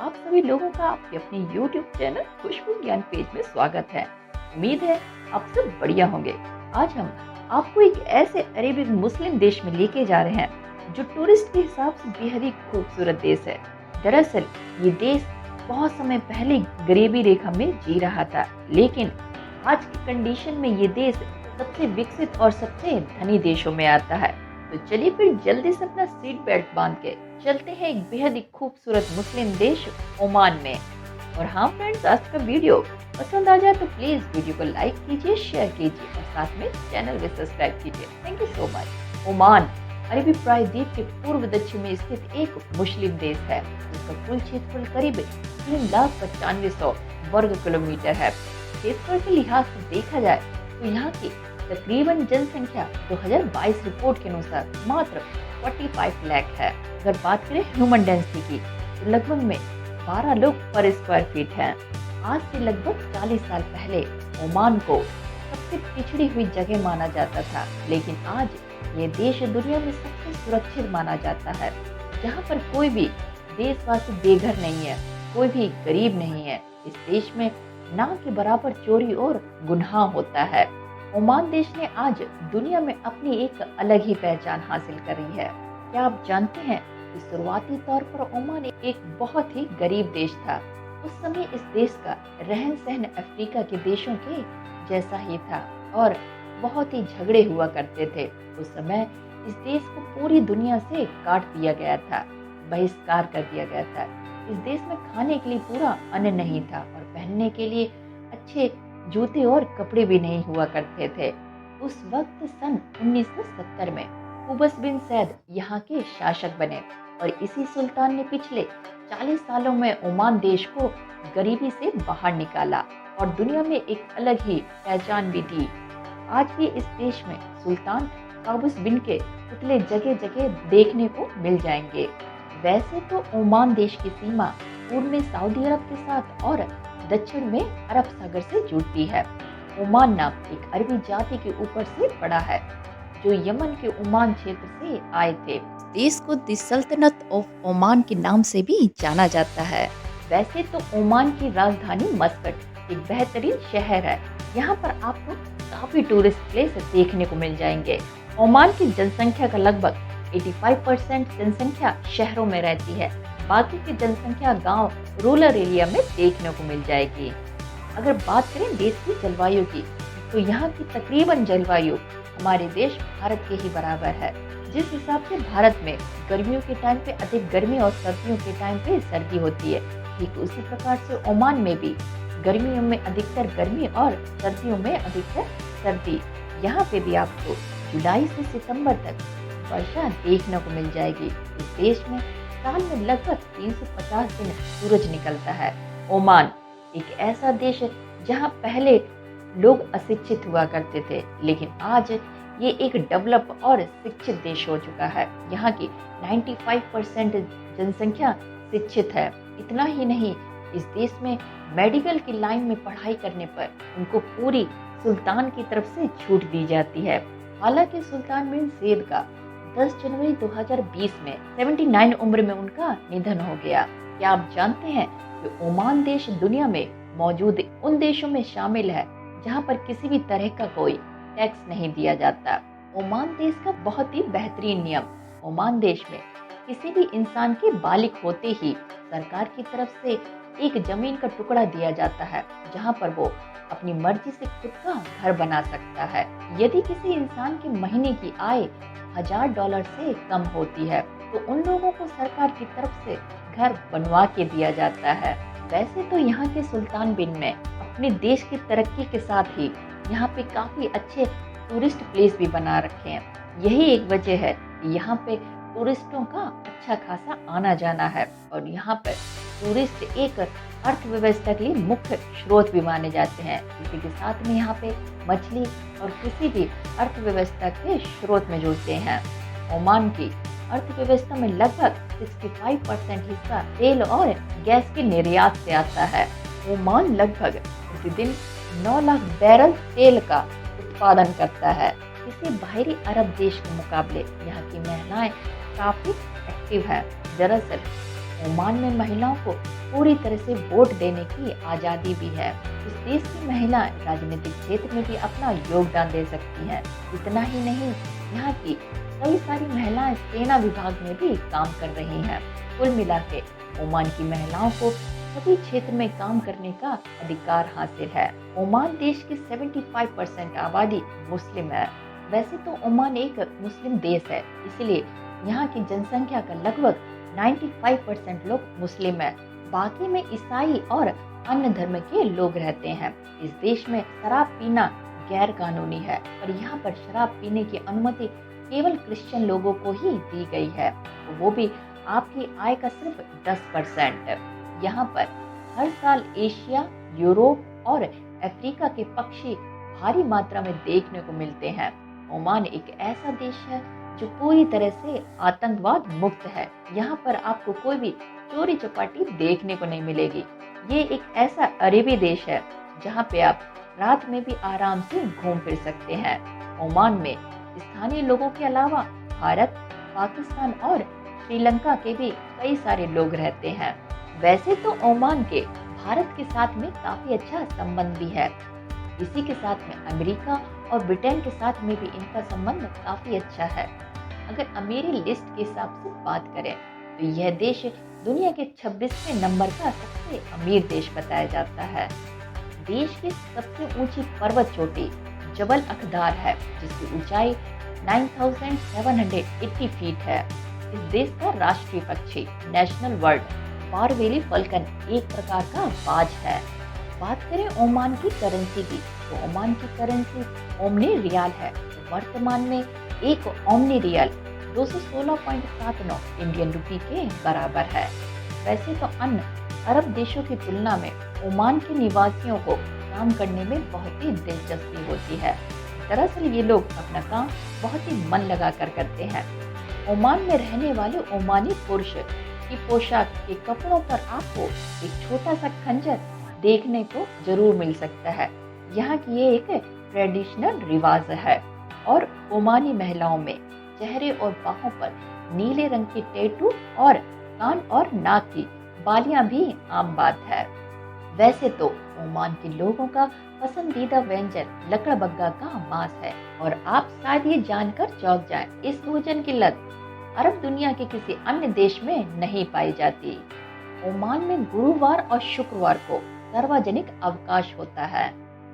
आप सभी लोगों का आपके अपने YouTube चैनल खुशबू ज्ञान पेज में स्वागत है। उम्मीद है आप सब बढ़िया होंगे। आज हम आपको एक ऐसे अरेबिक मुस्लिम देश में लेके जा रहे हैं जो टूरिस्ट के हिसाब से बेहद ही खूबसूरत देश है। दरअसल ये देश बहुत समय पहले गरीबी रेखा में जी रहा था, लेकिन आज की कंडीशन में ये देश सबसे विकसित और सबसे धनी देशों में आता है। तो चलिए फिर जल्दी से अपना सीट बेल्ट बांध के चलते हैं एक बेहद ही खूबसूरत मुस्लिम देश ओमान में। और हाँ फ्रेंड्स, आज का वीडियो पसंद आ जाए तो प्लीज वीडियो को लाइक कीजिए, शेयर कीजिए और साथ में चैनल को सब्सक्राइब कीजिए। Thank you so much. Oman अरबी प्रायद्वीप के पूर्व दक्षिण में स्थित एक मुस्लिम देश है जिसका कुल क्षेत्रफल करीब 3,95,100 वर्ग किलोमीटर है। क्षेत्रफल के लिहाज से देखा जाए तो यहाँ की तकरीबन जनसंख्या 2022 रिपोर्ट के अनुसार मात्र 45 लाख है। अगर बात करें ह्यूमन डेंसिटी की तो लगभग में 12 लोग पर स्क्वायर फीट हैं। आज से लगभग 40 साल पहले ओमान को सबसे पिछड़ी हुई जगह माना जाता था, लेकिन आज ये देश दुनिया में सबसे सुरक्षित माना जाता है, जहाँ पर कोई भी देशवासी बेघर नहीं है, कोई भी गरीब नहीं है। इस देश में ना के बराबर चोरी और गुनाह होता है। ओमान देश ने आज दुनिया में अपनी एक अलग ही पहचान हासिल कर रही है। क्या आप जानते हैं कि शुरुआती तौर पर ओमान एक बहुत ही गरीब देश था। उस समय इस देश का रहन सहन अफ्रीका के देशों के जैसा ही था और बहुत ही झगड़े हुआ करते थे। उस समय इस देश को पूरी दुनिया से काट दिया गया था, बहिष्कार कर दिया गया था। इस देश में खाने के लिए पूरा अन्न नहीं था और पहनने के लिए अच्छे जूते और कपड़े भी नहीं हुआ करते थे। उस वक्त सन 1970 में कुबस बिन सैद यहाँ के शासक बने और इसी सुल्तान ने पिछले 40 सालों में ओमान देश को गरीबी से बाहर निकाला और दुनिया में एक अलग ही पहचान भी दी। आज भी इस देश में सुल्तान काबूस बिन के पुतले जगह जगह देखने को मिल जाएंगे। वैसे तो ओमान देश की सीमा पूर्व में सऊदी अरब के साथ और दक्षिण में अरब सागर से जुड़ती है। ओमान नाम एक अरबी जाति के ऊपर से पड़ा है जो यमन के ओमान क्षेत्र से आए थे। देश को द सल्तनत ऑफ ओमान के नाम से भी जाना जाता है। वैसे तो ओमान की राजधानी मस्कट एक बेहतरीन शहर है। यहाँ पर आपको काफी टूरिस्ट प्लेस देखने को मिल जाएंगे। ओमान की जनसंख्या का लगभग 85% जनसंख्या शहरों में रहती है, बाकी की जनसंख्या गांव रूरल एरिया में देखने को मिल जाएगी। अगर बात करें देश की जलवायु की तो यहाँ की तकरीबन जलवायु हमारे देश भारत के ही बराबर है। जिस हिसाब से भारत में गर्मियों के टाइम पे अधिक गर्मी और सर्दियों के टाइम पे सर्दी होती है, ठीक उसी प्रकार से ओमान में भी गर्मियों में अधिकतर गर्मी और सर्दियों में अधिकतर सर्दी। यहाँ पे भी आपको जुलाई से सितंबर तक वर्षा देखने को मिल जाएगी। इस देश में साल में लगभग 350 दिन सूरज निकलता है। ओमान एक ऐसा देश है जहाँ पहले लोग अशिक्षित हुआ करते थे, लेकिन आज ये एक डेवलप और शिक्षित देश हो चुका है। यहाँ की 95% जनसंख्या शिक्षित है। इतना ही नहीं, इस देश में मेडिकल की लाइन में पढ़ाई करने पर उनको पूरी सुल्तान की तरफ से छूट दी जाती है। हालांकि सुल्तान बिन सैद का 10 जनवरी 2020 में 79 उम्र में उनका निधन हो गया। क्या आप जानते हैं कि ओमान देश दुनिया में मौजूद उन देशों में शामिल है जहां पर किसी भी तरह का कोई टैक्स नहीं दिया जाता। ओमान देश का बहुत ही बेहतरीन नियम, ओमान देश में किसी भी इंसान के बालिग होते ही सरकार की तरफ से एक जमीन का टुकड़ा दिया जाता है जहां पर वो अपनी मर्जी से खुद का घर बना सकता है। यदि किसी इंसान की महीने की आय $1000 से कम होती है तो उन लोगों को सरकार की तरफ से घर बनवा के दिया जाता है। वैसे तो यहाँ के सुल्तान बिन में अपने देश की तरक्की के साथ ही यहाँ पे काफी अच्छे टूरिस्ट प्लेस भी बना रखे हैं। यही एक वजह है कि यहाँ पे टूरिस्टों का अच्छा खासा आना जाना है और यहाँ पर टूरिस्ट एक अर्थव्यवस्था के लिए मुख्य स्रोत भी माने जाते हैं। इसी के साथ में यहाँ पे मछली और किसी भी अर्थव्यवस्था के स्रोत में जुड़ते हैं। ओमान की अर्थव्यवस्था में लगभग 65% हिस्सा तेल और गैस के निर्यात से आता है। ओमान लगभग प्रतिदिन 9 लाख बैरल तेल का उत्पादन करता है। किसी बाहरी अरब देश के मुकाबले यहाँ की महिलाएं काफी एक्टिव है। दरअसल ओमान में महिलाओं को पूरी तरह से वोट देने की आज़ादी भी है। इस देश की महिलाएं राजनीतिक क्षेत्र में भी अपना योगदान दे सकती हैं। इतना ही नहीं, यहाँ की कई सारी महिलाएं सेना विभाग में भी काम कर रही हैं। कुल मिला के ओमान की महिलाओं को सभी क्षेत्र में काम करने का अधिकार हासिल है। ओमान देश की 75% आबादी मुस्लिम है। वैसे तो ओमान एक मुस्लिम देश है, इसलिए यहाँ की जनसंख्या का लगभग 95% लोग मुस्लिम है। बाकी में ईसाई और अन्य धर्म के लोग रहते हैं। इस देश में शराब पीना गैर कानूनी है, पर यहाँ पर शराब पीने की अनुमति केवल क्रिश्चियन लोगों को ही दी गई है, वो भी आपकी आय का सिर्फ 10%। यहाँ पर हर साल एशिया, यूरोप और अफ्रीका के पक्षी भारी मात्रा में देखने को मिलते हैं। ओमान एक ऐसा देश है जो पूरी तरह से आतंकवाद मुक्त है। यहाँ पर आपको कोई भी चोरी चपाटी देखने को नहीं मिलेगी। ये एक ऐसा अरबी देश है जहाँ पे आप रात में भी आराम से घूम फिर सकते हैं। ओमान में स्थानीय लोगों के अलावा भारत, पाकिस्तान और श्रीलंका के भी कई सारे लोग रहते हैं। वैसे तो ओमान के भारत के साथ में काफी अच्छा संबंध भी है। इसी के साथ में अमेरिका और ब्रिटेन के साथ में भी इनका संबंध काफी अच्छा है। अगर अमीरी लिस्ट के हिसाब से बात करें तो यह देश दुनिया के 26वें नंबर का सबसे अमीर देश बताया जाता है। देश की सबसे ऊंची पर्वत चोटी जबल अखदार है, जिसकी ऊंचाई 9780 फीट है। इस देश का राष्ट्रीय पक्षी नेशनल बर्ड बारवेली फल्कन एक प्रकार का बाज है। बात करें ओमान की करेंसी की, तो ओमान की करेंसी ओमनी रियाल है। वर्तमान में एक ओमनी रियाल 216.79 इंडियन रुपी के बराबर है। वैसे तो अन्य अरब देशों की तुलना में ओमान के निवासियों को काम करने में बहुत ही दिलचस्पी होती है। दरअसल ये लोग अपना काम बहुत ही मन लगा कर करते हैं। ओमान में रहने वाले ओमानी पुरुष की पोशाक के कपड़ों पर आपको एक छोटा सा खंजर देखने को जरूर मिल सकता है। यहाँ की ये एक ट्रेडिशनल रिवाज है। और ओमानी महिलाओं में चेहरे और बाहों पर नीले रंग की टैटू और कान और नाक की बालियां भी आम बात है। वैसे तो ओमान के लोगों का पसंदीदा व्यंजन लकड़बग्गा का मांस है, और आप शायद ये जानकर चौंक जाएं, इस भोजन की लत अरब दुनिया के किसी अन्य देश में नहीं पाई जाती। ओमान में गुरुवार और शुक्रवार को सार्वजनिक अवकाश होता है।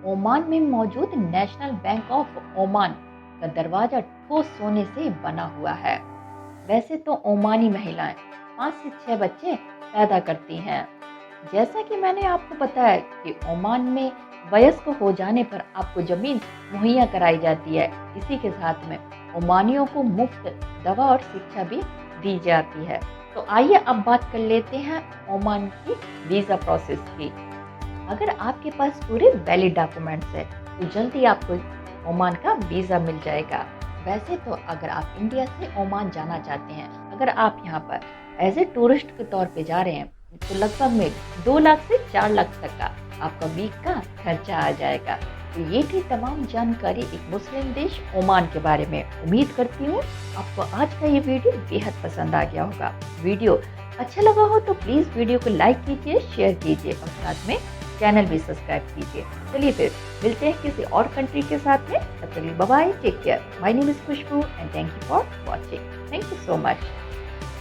ओमान में मौजूद नेशनल बैंक ऑफ ओमान का दरवाजा ठोस सोने से बना हुआ है। वैसे तो ओमानी महिलाएं 5 से 6 बच्चे पैदा करती हैं। जैसा कि मैंने आपको बताया कि ओमान में वयस्क हो जाने पर आपको जमीन मुहैया कराई जाती है। इसी के साथ में ओमानियों को मुफ्त दवा और शिक्षा भी दी जाती है। तो आइए अब बात कर लेते हैं ओमान की वीज़ा प्रोसेस की। अगर आपके पास पूरे वैलिड डॉक्यूमेंट्स है तो जल्दी आपको ओमान का वीज़ा मिल जाएगा। वैसे तो अगर आप इंडिया से ओमान जाना चाहते हैं, अगर आप यहाँ पर एज ए टूरिस्ट के तौर पे जा रहे हैं, तो लगभग में 2 लाख से 4 लाख तक का आपका वीक का खर्चा आ जाएगा। तो ये थी तमाम जानकारी एक मुस्लिम देश ओमान के बारे में। उम्मीद करती हूँ आपको आज का ये वीडियो बेहद पसंद आ गया होगा। वीडियो अच्छा लगा हो तो प्लीज़ वीडियो को लाइक कीजिए, शेयर कीजिए और साथ में चैनल भी सब्सक्राइब कीजिए। चलिए फिर मिलते हैं किसी और कंट्री के साथ में। तब तक bye bye, take care. My name is Khushboo and thank you for watching. Thank you so much.